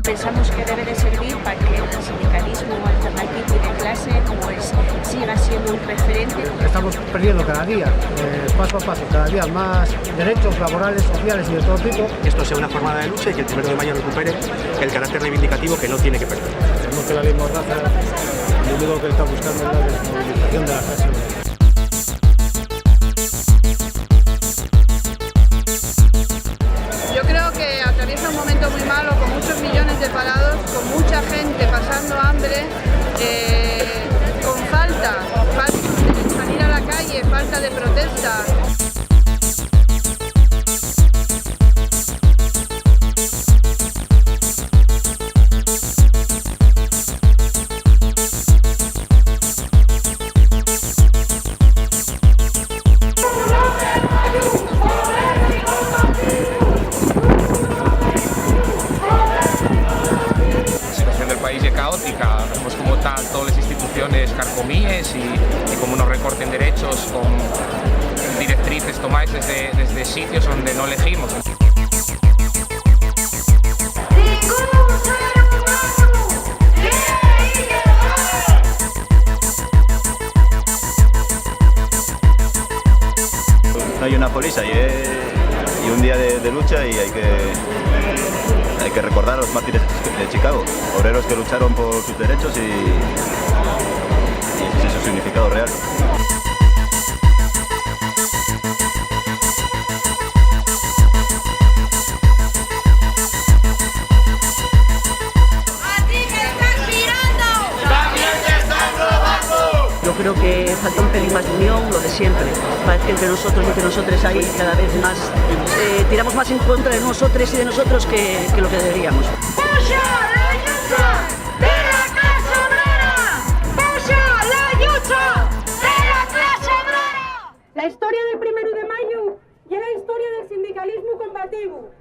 Pensamos que debe de servir para que el sindicalismo alternativo y de clase pues siga siendo un referente. Estamos perdiendo cada día, paso a paso, cada día más derechos laborales, sociales y de todo tipo. Que esto sea una jornada de lucha y que el 1 de mayo recupere el carácter reivindicativo que no tiene que perder. Creemos que la ley Mordaza lo único que está buscando es la desmovilización de la clase. Yo creo que atraviesa un momento muy malo, con muchos millones de parados, con mucha gente pasando hambre, con falta de salir a la calle, falta de protesta. Caótica, vemos como tal todas las instituciones carcomíes y como nos recorten derechos con directrices tomadas desde sitios donde no elegimos. No hay una polis y un día de lucha y hay que recordar a los mártires de Chicago, obreros que lucharon por sus derechos y ese es su significado real. Yo creo que falta un pelín más de unión, lo de siempre. Parece que entre nosotros y entre nosotros hay cada vez más, tiramos más en contra de nosotros y de nosotros que lo que deberíamos. ¡Puxa la lucha de la clase obrera! ¡Puxa la lucha de la clase obrera! La historia del 1 de mayo y la historia del sindicalismo combativo.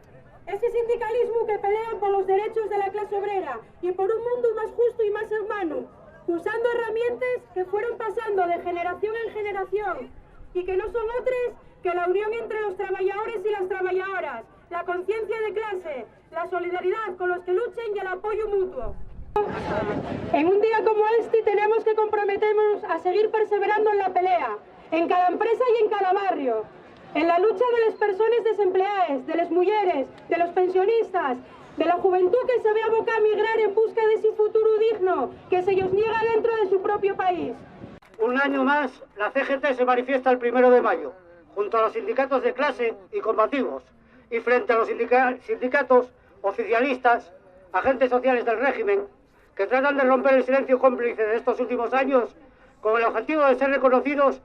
Ese sindicalismo que pelea por los derechos de la clase obrera y por un mundo más justo y más humano, usando herramientas que fueron pasando de generación en generación y que no son otras que la unión entre los trabajadores y las trabajadoras, la conciencia de clase, la solidaridad con los que luchen y el apoyo mutuo. En un día como este tenemos que comprometernos a seguir perseverando en la pelea, en cada empresa y en cada barrio, en la lucha de las personas desempleadas, de las mujeres, de los pensionistas, de la juventud que se ve abocada a migrar en busca de ese futuro digno que se les niega dentro de su propio país. Un año más, la CGT se manifiesta el 1 de mayo, junto a los sindicatos de clase y combativos, y frente a los sindicatos oficialistas, agentes sociales del régimen, que tratan de romper el silencio cómplice de estos últimos años con el objetivo de ser reconocidos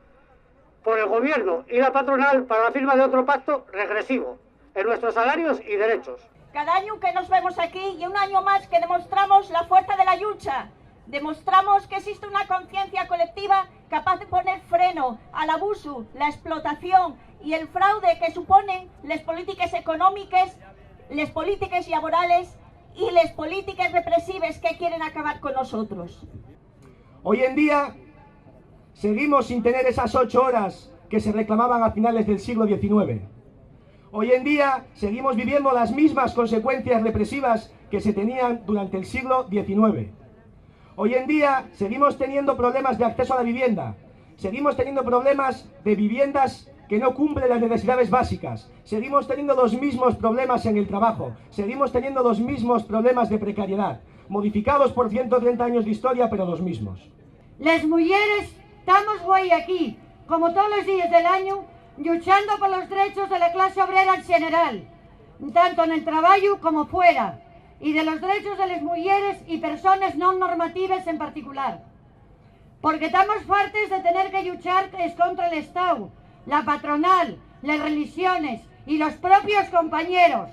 por el gobierno y la patronal para la firma de otro pacto regresivo en nuestros salarios y derechos. Cada año que nos vemos aquí y un año más que demostramos la fuerza de la lucha, demostramos que existe una conciencia colectiva capaz de poner freno al abuso, la explotación y el fraude que suponen las políticas económicas, las políticas laborales y las políticas represivas que quieren acabar con nosotros. Hoy en día seguimos sin tener esas 8 horas que se reclamaban a finales del siglo XIX. Hoy en día seguimos viviendo las mismas consecuencias represivas que se tenían durante el siglo XIX. Hoy en día seguimos teniendo problemas de acceso a la vivienda, seguimos teniendo problemas de viviendas que no cumplen las necesidades básicas, seguimos teniendo los mismos problemas en el trabajo, seguimos teniendo los mismos problemas de precariedad, modificados por 130 años de historia, pero los mismos. Las mujeres estamos hoy aquí, como todos los días del año, luchando por los derechos de la clase obrera en general, tanto en el trabajo como fuera, y de los derechos de las mujeres y personas no normativas en particular. Porque estamos fartes de tener que luchar contra el Estado, la patronal, las religiones y los propios compañeros.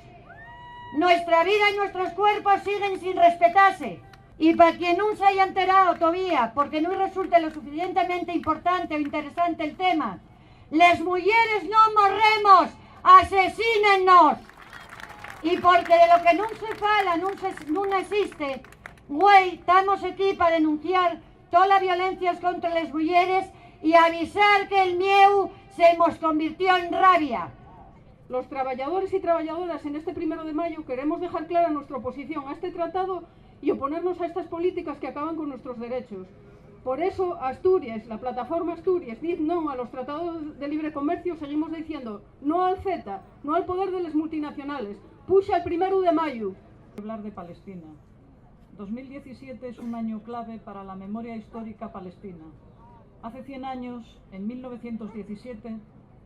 Nuestra vida y nuestros cuerpos siguen sin respetarse. Y para quien no se haya enterado todavía, porque no resulte lo suficientemente importante o interesante el tema, les mujeres no morremos, asesínennos. Y porque de lo que no se fala, no existe, güey, estamos aquí para denunciar todas las violencias contra las mujeres y avisar que el miedo se nos convirtió en rabia. Los trabajadores y trabajadoras en este 1 de mayo queremos dejar clara nuestra oposición a este tratado y oponernos a estas políticas que acaban con nuestros derechos. Por eso, Asturias, la plataforma Asturias, dice no a los tratados de libre comercio, seguimos diciendo no al CETA, no al poder de las multinacionales. Puxa el 1 de mayo. Hablar de Palestina. 2017 es un año clave para la memoria histórica palestina. Hace 100 años, en 1917,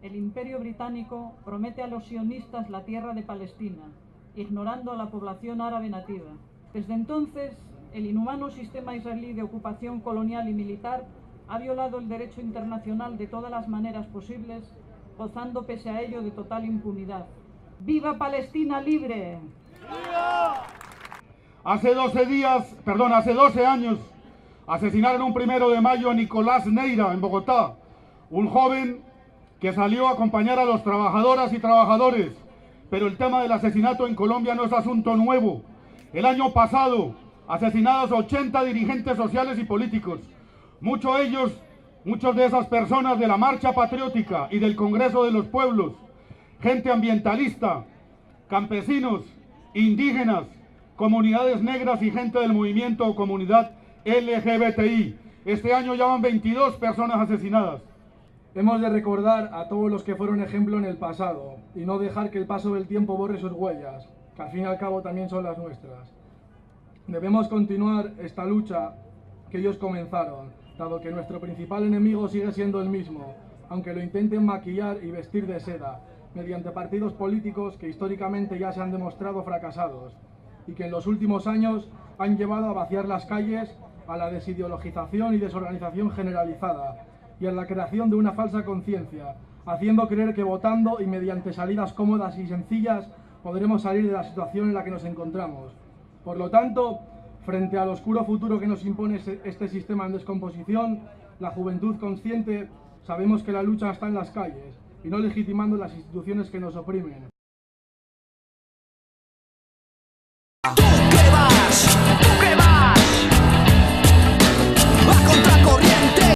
el Imperio Británico promete a los sionistas la tierra de Palestina, ignorando a la población árabe nativa. Desde entonces, el inhumano sistema israelí de ocupación colonial y militar ha violado el derecho internacional de todas las maneras posibles, gozando pese a ello de total impunidad. ¡Viva Palestina libre! Hace 12 años asesinaron un 1 de mayo a Nicolás Neira en Bogotá, un joven que salió a acompañar a los trabajadoras y trabajadores. Pero el tema del asesinato en Colombia no es asunto nuevo. El año pasado, asesinados 80 dirigentes sociales y políticos, muchos de esas personas de la Marcha Patriótica y del Congreso de los Pueblos, gente ambientalista, campesinos, indígenas, comunidades negras y gente del movimiento o comunidad LGBTI. Este año ya van 22 personas asesinadas. Hemos de recordar a todos los que fueron ejemplo en el pasado y no dejar que el paso del tiempo borre sus huellas, que al fin y al cabo también son las nuestras. Debemos continuar esta lucha que ellos comenzaron, dado que nuestro principal enemigo sigue siendo el mismo, aunque lo intenten maquillar y vestir de seda, mediante partidos políticos que históricamente ya se han demostrado fracasados y que en los últimos años han llevado a vaciar las calles, a la desideologización y desorganización generalizada y a la creación de una falsa conciencia, haciendo creer que votando y mediante salidas cómodas y sencillas podremos salir de la situación en la que nos encontramos. Por lo tanto, frente al oscuro futuro que nos impone este sistema en descomposición, la juventud consciente sabemos que la lucha está en las calles y no legitimando las instituciones que nos oprimen.